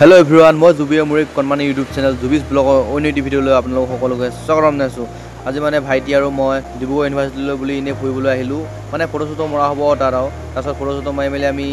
Hello everyone, মই জুবিয়ে মোৰ কনমানি ইউটিউব চেনেল জুবিস ব্লগৰ অন্য এটি ভিডিঅ' লৈ আপোনালোক সকলোকে স্বাগতম জনাইছোঁ। আজি মানে ভাইটি আৰু মই ডিব্ৰুগড় ইউনিভাৰ্চিটিলৈ বুলি ইনে ফুৰিবলৈ আহিলোঁ। মানে ফটোশ্বুটো মৰা হ'ব তাত আৰু তাৰপিছত ফটোশ্বুটো মাৰি মেলি আমি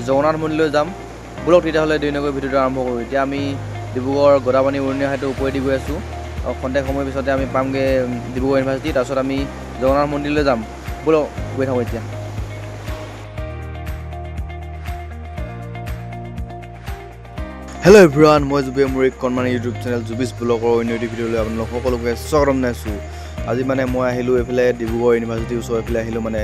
জগন্নাথ মন্দিৰলৈ যাম। ব্লগ তেতিয়াহ'লে দেৰি নকৰি ভিডিঅ'টো আৰম্ভ কৰোঁ। এতিয়া আমি ডিব্ৰুগড় গদাপানী উৰণীয়া সেতুৰ ওপৰেদি গৈ আছোঁ আৰু খন্তেক সময়ৰ পিছতে আমি পামগৈ ডিব্ৰুগড় ইউনিভাৰ্চিটি। তাৰপিছত আমি জগন্নাথ মন্দিৰলৈ যাম। ব্লগ গৈ থাকোঁ এতিয়া। হেল্ল' এভৰিৱান, মই জুবিয়ে মোৰ কনমানি ইউটিউব চেনেল জুবিস ব্লগৰ অন্য এটি ভিডিঅ'লৈ আপোনালোক সকলোকে স্বাগতম জনাইছোঁ। আজি মানে মই আহিলোঁ এইফালে ডিব্ৰুগড় ইউনিভাৰ্চিটিৰ ওচৰৰ এইফালে আহিলোঁ। মানে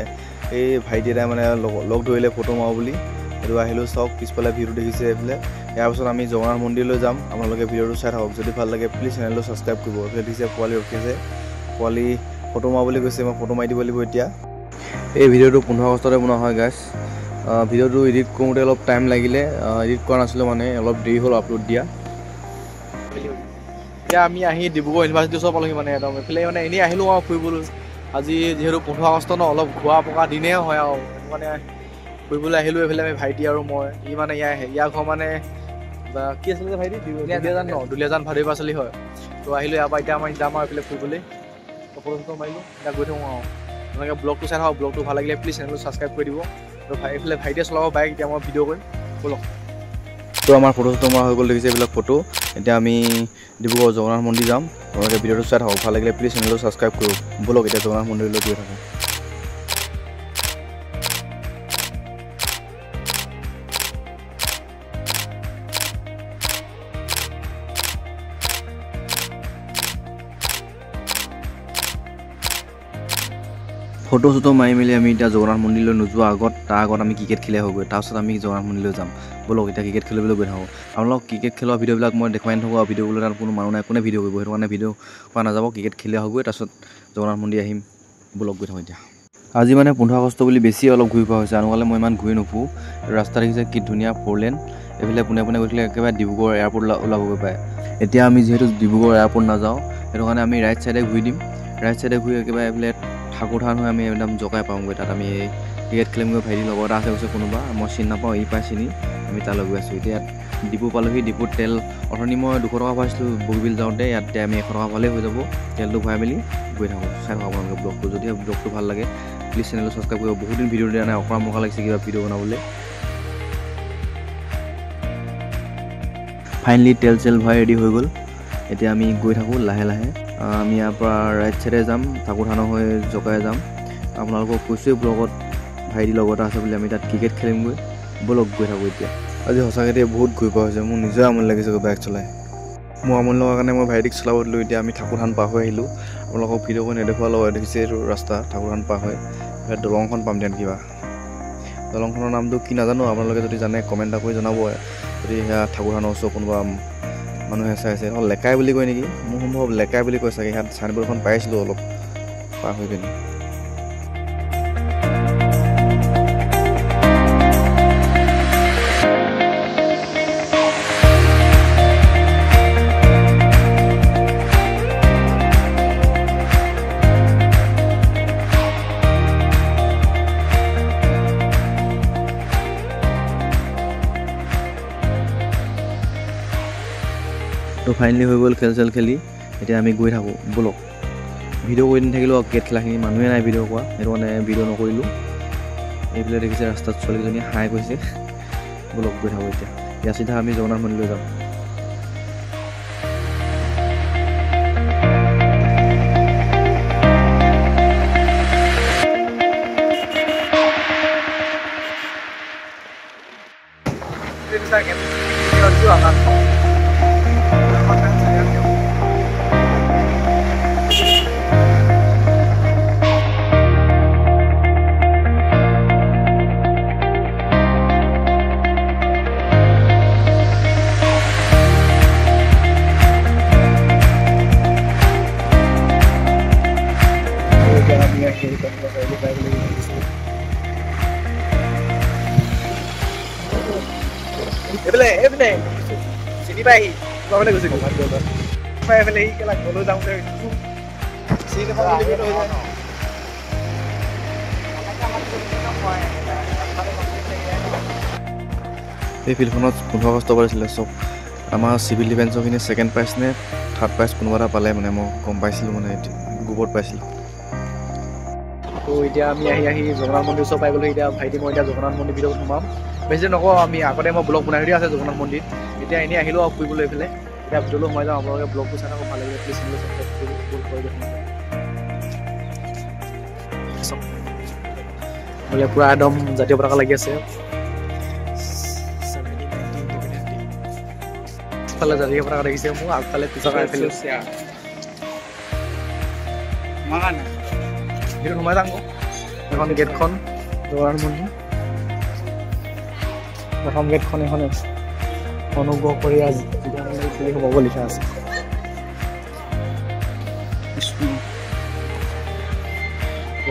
এই ভাইটি এটাই মানে লগ ধৰিলে ফটো মাৰোঁ বুলি, সেইটো আহিলোঁ। চাওক পিছফালে ভিডিঅ'টো দেখিছে এইফালে। ইয়াৰ পাছত আমি জগন্নাথ মন্দিৰলৈ যাম। আপোনালোকে ভিডিঅ'টো চাই থাকক। যদি ভাল লাগে প্লিজ চেনেলটো ছাবস্ক্ৰাইব কৰিব। এইফালে দেখিছে পোৱালি ৰখি আছে, পোৱালি ফটো মাৰোঁ বুলি কৈছে। মই ফটো মাৰি দিব লাগিব এতিয়া। এই ভিডিঅ'টো 15 আগষ্টতে বনোৱা হয় গাইছ। ভিডিঅ'টো এডিট কৰোঁতে অলপ টাইম লাগিলে, এডিট কৰা নাছিলোঁ মানে অলপ দেৰি হ'ল আপলোড দিয়া। এতিয়া আমি আহি ডিব্ৰুগড় ইউনিভাৰ্চিটিৰ ওচৰ পালোঁহি। মানে একদম এইফালে মানে এনেই আহিলোঁ আৰু ফুৰিবলৈ। আজি যিহেতু 15 আগষ্ট ন, অলপ ঘূৰা পকা দিনেই হয় আৰু মানে ফুৰিবলৈ আহিলোঁ এইফালে আমি ভাইটি আৰু মই। ই মানে ইয়াৰ ঘৰ মানে কি আছিলে যে ভাইটি দুলীয়াজান ভাদৈ পাচলি হয়। তো আহিলোঁ ইয়াৰ পৰা। এতিয়া আমি যাম আৰু এইফালে ফুৰিবলৈ। ফটো চটো মাৰিলোঁ, এতিয়া গৈ থাকোঁ আৰু আপোনালোকে ব্লগটো চাই থাকক। ব্লগটো ভাল লাগিলে প্লিজ চেনেলটো ছাবস্ক্ৰাইব কৰি দিব। আৰু এইফালে ভাইটিয়ে চলাব বাইক। এতিয়া মই ভিডিঅ' কৰিম, ব'লক। তো আমাৰ ফটো চটো মৰা হৈ গ'ল, দেখিছে এইবিলাক ফটো। এতিয়া আমি ডিব্ৰুগড় জগন্নাথ মন্দিৰ যাম। আপোনালোকে ভিডিঅ'টো চাই থাকক। ভাল লাগিলে প্লিজ চেনেলটো ছাবস্ক্ৰাইব কৰিব। ব'লক এতিয়া জগন্নাথ মন্দিৰলৈ গৈ থাকোঁ। ফটো চটো মাৰি মেলি আমি এতিয়া জগন্নাথ মন্দিৰলৈ নোযোৱা আগত তাৰ আগত আমি ক্ৰিকেট খেলিয়া হৈ গৈ, তাৰপিছত আমি জগন্নাথ মন্দিৰলৈ যাম। ব'লক এতিয়া ক্ৰিকেট খেলিবলৈ গৈ থাকোঁ। আপোনালোক ক্ৰিকেট খেলোৱা ভিডিঅ'বিলাক মই দেখুৱাই নাথাকোঁ আৰু ভিডিঅ'বলৈ তাত কোনো মানুহ নাই, কোনে ভিডিঅ' কৰিব। সেইটো কাৰণে ভিডিঅ' কৰা নাযাব। ক্ৰিকেট খেলিয়া হৈ গৈ তাৰপিছত জগন্নাথ মন্দিৰ আহিম। ব'লক গৈ থাকোঁ এতিয়া। আজি মানে 15 আগষ্ট বুলি বেছি অলপ ঘূৰি পোৱা হৈছে। আনুকালে মই ইমান ঘূৰি নুফুৰোঁ। ৰাস্তা দেখিছে কি ধুনীয়া 4 লেন। এইফালে পোনে পোনে গৈছিলে একেবাৰে ডিব্ৰুগড় এয়াৰপৰ্ট ওলাবগৈ পায়। এতিয়া আমি যিহেতু ডিব্ৰুগড় এয়াৰপৰ্ট নাযাওঁ, সেইটো কাৰণে আমি ৰাইট ছাইডে ঘূৰি দিম। ৰাইট ছাইডে ঘূৰি একেবাৰে এইফালে ঠাকুৰ থান হৈ আমি একদম জকাই পাওঁগৈ। তাত আমি ক্ৰিকেট খেলিমগৈ। ভাইটিৰ লগৰ এটা আছে কৈছে কোনোবা, মই চিনি নাপাওঁ, ই পাই চিনি। আমি তালৈ গৈ আছোঁ। এতিয়া ডিপু পালোহি। ডিপুত তেল অথনি মই 200 টকা ভৰাইছিলোঁ বগীবিল যাওঁতে। ইয়াতে আমি 100 টকা ভৰালেই হৈ যাব। তেলটো ভৰাই মেলি গৈ থাকোঁ। চাই থাকক আপোনালোকে ব্লগটো। যদিহে ব্লগটো ভাল লাগে প্লিজ চেনেলটো ছাবস্ক্ৰাইব কৰিব। বহুত দিন ভিডিঅ' দিয়া নাই, অকৰা মকা লাগিছে কিবা ভিডিঅ' বনাবলৈ। ফাইনেলি তেল চেল ভৰাই ৰেডি হৈ গ'ল। এতিয়া আমি গৈ থাকোঁ লাহে লাহে। আমি ইয়াৰ পৰা ৰাইট ছাইডে যাম, ঠাকুৰ থানৰ হৈ জকাই যাম। আপোনালোকক কৈছোঁৱেই ব্লগত ভাইটিৰ লগত এটা আছে বুলি। আমি তাত ক্ৰিকেট খেলিমগৈ। ব'লক গৈ থাকোঁ এতিয়া। আজি সঁচাকৈ দেই বহুত ঘূৰি পোৱা হৈছে। মোৰ নিজৰে আমনি লাগিছে বাইক চলাই। মোৰ আমনি লগাৰ কাৰণে মই ভাইটিক চলাব দিলোঁ। এতিয়া আমি ঠাকুৰ থান পাৰ হৈ আহিলোঁ। আপোনালোকক ভিডিঅ' কৰি নেদেখুৱাৰ লগত দেখিছে এইটো ৰাস্তা ঠাকুৰ থান পাৰ হৈ ইয়াত দলংখন পাম যেন কিবা। দলংখনৰ নামটো কি নাজানো, আপোনালোকে যদি জানে কমেণ্ট এটা কৰি জনাব। যদি সেয়া ঠাকুৰ থানৰ ওচৰত কোনোবা মানুহে চাই আছে, লেকাই বুলি কয় নেকি, মোৰ সম্ভৱ লেকাই বুলি কয় চাগে। ইয়াত চাইনবোৰ্ড এখন পাইছিলোঁ অলপ পাৰ হৈ পিনি। তো ফাইনেলি হৈ গ'ল খেল চেল খেলি। এতিয়া আমি গৈ থাকোঁ। ব'লক ভিডিঅ' কৰি নাথাকিলোঁ আৰু ক্ৰিকেট খেলাখিনি মানুহে নাই ভিডিঅ' কৰা, সেইটো কাৰণে ভিডিঅ' নকৰিলোঁ। এইফালে দেখিছে ৰাস্তাত ছোৱালীজনীয়ে হাই কৈছে। ব'লক গৈ থাকোঁ এতিয়া। ইয়াৰ চিধা আমি জগন্নাথ মন্দিৰলৈ যাম। এইফালে চিনি পাই আহি ক'ৰবালৈ গৈছে এইফালে সি কেলা গ'লৈ যাওঁতে চিনি এই ফিল্ডখনত 15 আগষ্ট পাইছিলে চব আমাৰ চিভিল ডিফেন্সৰখিনি ছেকেণ্ড প্ৰাইজ নে থাৰ্ড প্ৰাইজ কোনোবা এটা পালে মানে মই গম পাইছিলোঁ মানে গ্ৰুপত পাইছিলোঁ। তো এতিয়া আমি আহি জগন্নাথ মন্দিৰ ওচৰ পাই গ'লোঁ। এতিয়া ভাইটি মই এতিয়া জগন্নাথ মন্দিৰ ভিতৰত সোমাম। বেছি নকওঁ, আমি আগতে মই ব্লগ বনাই দিয়া আছে জগন্নাথ মন্দিৰ। এতিয়া এনেই আহিলোঁ আৰু ফুৰিবলৈ এইফালে। এতিয়া ভিতৰলৈ সোমাই যাওঁ, আপোনালোকে ব্লগটো চাই থাকক, ভাল লাগিলে প্লিজ বোলে পূৰা একদম জাতীয় পতাকা লাগি আছে। আগফালে জাতীয় পতাকা দেখিছে মোৰ, আগফালে পিছকা এইফালে সেইটো সোমাই যাম আকৌ। এখন গেটখন জগন্নাথ মন্দিৰ, প্ৰথম গেটখন এখনে অনুগ্ৰহ কৰি আজি সোমাব লিখা আছে।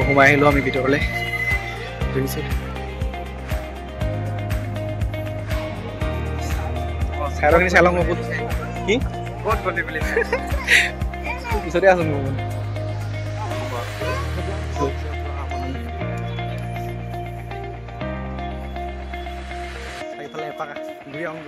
সোমাই আহিলোঁ আমি ভিতৰলৈ, দেখিছে চাইডৰখিনি চাই লওঁ মই ক'ত কি ক'ত গ'লি বুলি পিছতে আছোঁ মোৰ চাৰিফালে এপাক ঘূৰি আহোঁ।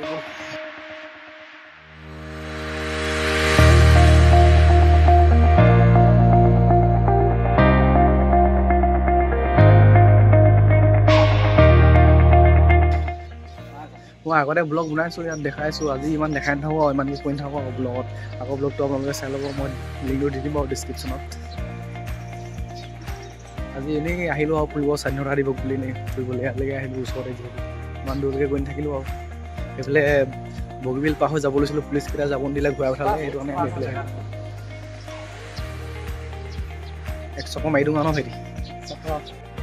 মই আগতে ব্লগ বনাইছোঁ, ইয়াত দেখাইছোঁ, আজি ইমান দেখাই নাথাকোঁ আৰু ইমানকৈ কৈ নাথাকোঁ আকৌ ব্লগত। আকৌ ব্লগটো আপোনালোকে চাই ল'ব, মই লিংকটো দি দিম বাৰু ডিছক্ৰিপশ্যনত। আজি এনেই আহিলোঁ আৰু ফুৰিব, স্বাধীনতা দিৱস বুলি এনেই ফুৰিবলৈ ইয়ালৈকে আহিলোঁ ওচৰতে, যিহেতু ইমান দূৰলৈকে গৈ নাথাকিলোঁ আৰু। এইফালে বগীবিল পাৰ হৈ যাব লৈছিলোঁ, পুলিচকেইটা যাব নিদিলে ঘূৰাই উঠালে, সেইটো কাৰণে আমি এইফালে আহিলোঁ। এক চকৰ মাৰি দিওঁ ন ভাইটি,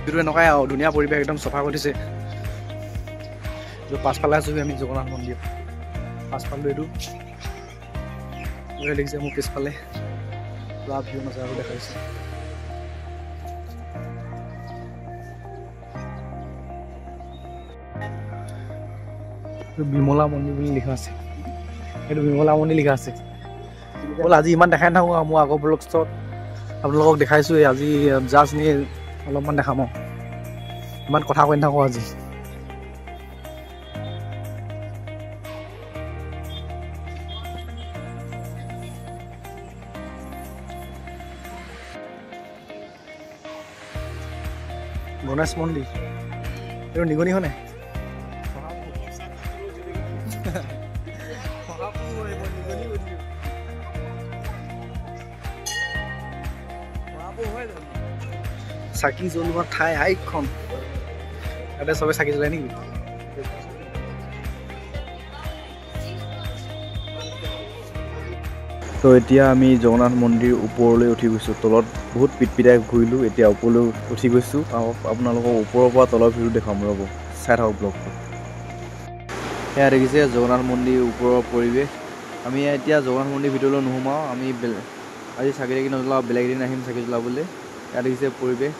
সেইটো এনেকুৱাই আৰু ধুনীয়া পৰিৱেশ, একদম চফা কৰি দিছে। পাছফালে আছোঁ আমি জগন্নাথ মন্দিৰ, পাছফালে এইটো দেখিছে মোৰ পিছফালে পুৰা ভিউ নজাৰা দেখাইছে। বিমলা মন্দিৰ বুলি লিখা আছে, সেইটো বিমলা মন্দিৰ লিখা আছে। ব'ল আজি ইমান দেখাই নাথাকোঁ আৰু মোৰ আগৰ ব্লগছত আপোনালোকক দেখাইছোঁ, আজি জাষ্ট নি অলপমান দেখাম আৰু ইমান কথা কৈ নাথাকোঁ আজি। গণেশ মন্দিৰ এইটো নিগনি হয় নাই? চাকি জ্বলোৱা ঠাই আইখন, ইয়াতে চবে চাকি জ্বলাই নেকি? তো এতিয়া আমি জগন্নাথ মন্দিৰ ওপৰলৈ উঠি গৈছোঁ, তলত বহুত পিটপিটাই ঘূৰিলোঁ, এতিয়া ওপৰলৈ উঠি গৈছোঁ। আপোনালোকক ওপৰৰ পৰা তলৰ ভিউ দেখাম, ৰ'ব চাই থাকক ব্লগটো। সেয়া দেখিছে জগন্নাথ মন্দিৰ ওপৰৰ পৰিৱেশ। আমি এতিয়া জগন্নাথ মন্দিৰ ভিতৰলৈ নোসোমাওঁ, আমি আজি চাকি তাকি নজ্বলাওঁ, বেলেগ এদিন আহিম চাকি জ্বলাবলৈ। ইয়াত দেখিছে পৰিৱেশ,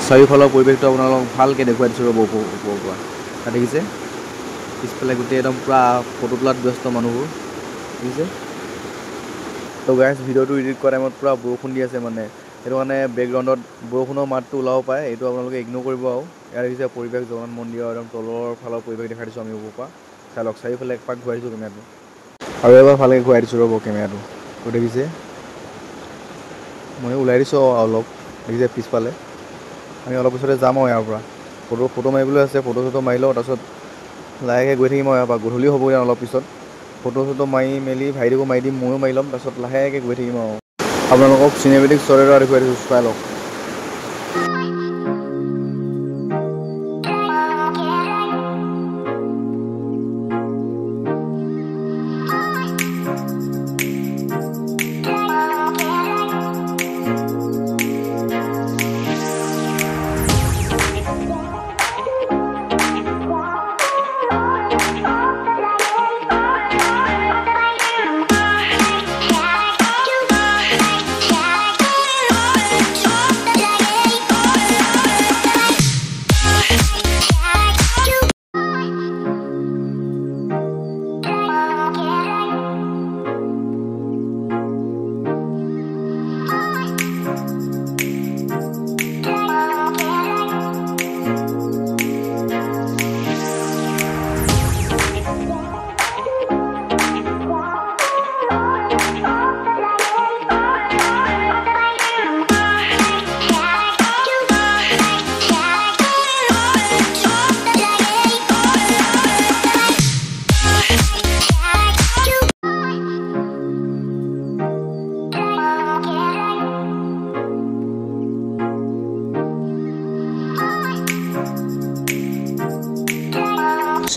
চাৰিওফালৰ পৰিৱেশটো আপোনালোকক ভালকৈ দেখুৱাই দিছোঁ ৰ'ব ওপৰৰ পৰা। তাত দেখিছে পিছফালে গোটেই একদম পূৰা ফটো তোলাত ব্যস্ত মানুহবোৰ, দেখিছে। তো গাইজ ভিডিঅ'টো এডিট কৰা টাইমত পূৰা বৰষুণ দি আছে, মানে সেইটো কাৰণে বেকগ্ৰাউণ্ডত বৰষুণৰ মাতটো ওলাব পাৰে, এইটো আপোনালোকে ইগন'ৰ কৰিব আৰু। ইয়াত দেখিছে পৰিৱেশ জগন্নাথ মন্দিৰৰ একদম তলৰ ফালৰ পৰিৱেশ দেখাই দিছোঁ আমি ওপৰৰ পৰা। চাই লওক, চাৰিওফালে একপাক ঘূৰাই দিছোঁ কেমেৰাটো, আৰু এবাৰ ভালকৈ ঘূৰাই দিছোঁ ৰ'ব কেমেৰাটো। তো দেখিছে মই ওলাই দিছোঁ আৰু অলপ, দেখিছে পিছফালে। আমি অলপ পিছতে যাম আৰু ইয়াৰ পৰা ফটো মাৰিবলৈ আছে, ফটো চটো মাৰি লওঁ, তাৰপিছত লাহেকৈ গৈ থাকিম আৰু ইয়াৰ পৰা। গধূলি হ'ব ইয়াৰ অলপ পিছত, ফটো চটো মাৰি মেলি ভাইটিকো মাৰি দিম, ময়ো মাৰি ল'ম, তাৰপিছত লাহেকৈ গৈ থাকিম আৰু। আপোনালোকক চিনেমেটিক শ্বট এটা দেখুৱাই দিছোঁ, চাই লওক।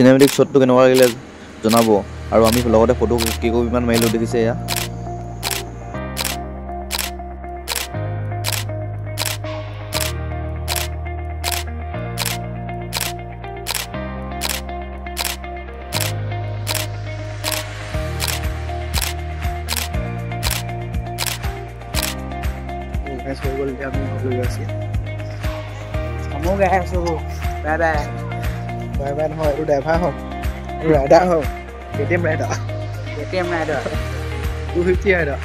চিনেমেটিক শ্বটটো কেনেকুৱা লাগিলে জনাব আৰু আমি লগতে ফটো কেইকপিমান মাৰিলোঁ দেখিছে এয়া হৈ গ'ল এতিয়া আমি ঘৰলৈ গৈ আছোঁ আমো গাই আছোঁ বাই বাই বাই বাই নহয় এইটো ড্ৰাইভাৰ হওক এইটো ৰাইডাৰ হওক KTM ৰাইডাৰ 250 ৰাইডাৰ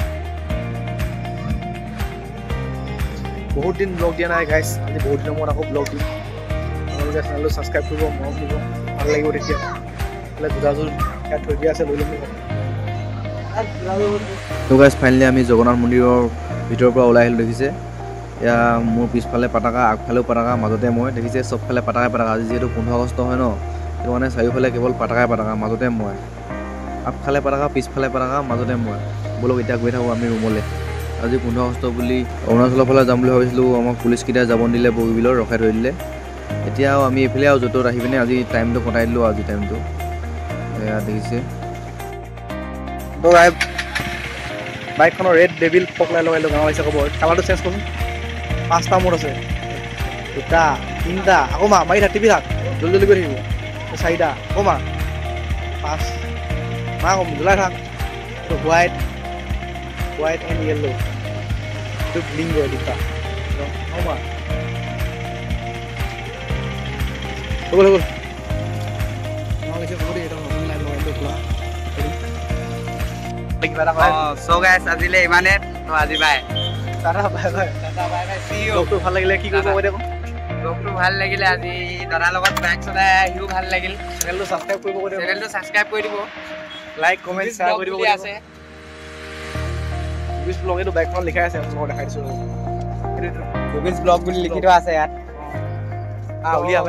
বহুত দিন ব্লগ দিয়া নাই গাইছ আজি বহুত দিনৰ মূৰত আকৌ ব্লগ দিম আপোনালোকে চেনেলটো ছাবস্ক্ৰাইব কৰিব মৰম দিব ভাল লাগিব তেতিয়া বোলে জোতাযোৰ ইয়াত থৈ দিয়া আছে লৈ ল'ব তো গাইছ ফাইনেলি আমি জগন্নাথ মন্দিৰৰ ভিতৰৰ পৰা ওলাই আহিলোঁ দেখিছে এয়া মোৰ পিছফালে পতাকা আগফালেও পতাকা মাজতে মই দেখিছে চবফালে পতাকাই পতাকা আজি যিহেতু 15 আগষ্ট হয় ন সেইটো মানে চাৰিওফালে কেৱল পতাকাই পতাকা মাজতে মই আগফালে পতাকা পিছফালে পতাকা মাজতে মই বলক এতিয়া গৈ থাকোঁ আমি ৰুমলৈ আজি 15 আগষ্ট বুলি অৰুণাচলৰ ফালে যাম বুলি ভাবিছিলোঁ আমাক পুলিচকেইটাই যাব নিদিলে বগীবিলত ৰখাই থৈ দিলে এতিয়া আমি এইফালে আৰু য'তত আহি পিনে আজি টাইমটো কটাই দিলোঁ আজি টাইমটো এয়া দেখিছে তো বাইকখনৰ ৰেড ডেভিল ফক লাই লগাই গাঁও আহিছে ক'ব কালাৰটো চেঞ্জ কৰচোন 5টা মোড আছে 2টা 3টা আকৌ মাৰি থাক টিপি থাক জলদি জলদি কৰি থাকিব 4টা আকৌ 5 কম জ্বলাই থাক হোৱাইট এণ্ড য়েল্লো এইটো ব্লিং কৰে 2টা আকৌ হৈ গ'ল আজিলে ইমানে আজি বাই ভাল লাগিলে কি কৰিব দেখোন ব্লগটো ভাল লাগিলে আজি দাদাৰ লগত বাইক চলাই আহিও ভাল লাগিল চেনেলটো ছাবস্ক্ৰাইব কৰি দিব লাইক কমেণ্ট শ্বেয়াৰ কৰি দিব আছে ব্লগ এইটো বাইকখন লিখাই আছে মই দেখাই দিছোঁ গোবিন্দ ব্লগ বুলি লিখি থোৱা আছে ইয়াত উলিয়া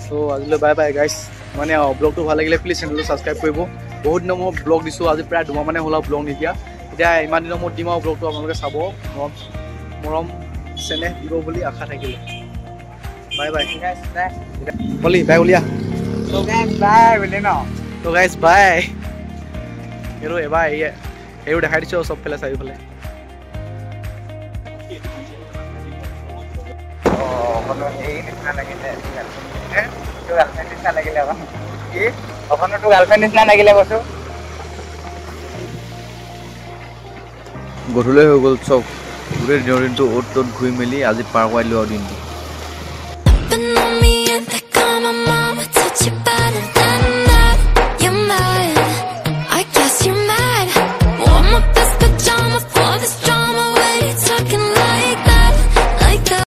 চ' আজিলৈ বাই বাই গাইছ মানে ব্লগটো ভাল লাগিলে প্লিজ চেনেলটো ছাবস্ক্ৰাইব কৰিব বহুত দিনৰ মই ব্লগ দিছোঁ আজি প্ৰায় 2 মাহ মানে হ'ল ব্লগ নিদিয়া এতিয়া ইমান দিনৰ মই দিম আৰু ব্লগটো আপোনালোকে চাব মৰম চেনেহ দিব বুলি আশা থাকিলে বাই বাই বলি বাই উলিয়া তো গাইছ বাই এইটো এবাৰ এইটো দেখাই দিছোঁ চবফালে চাৰিওফালে গধূলি হৈ গ'ল চব গোটেই দিনৰ দিনটো অ'ত ত'ত ঘূৰি মেলি আজি পাৰ কৰাই দিলোঁ আৰু দিনটো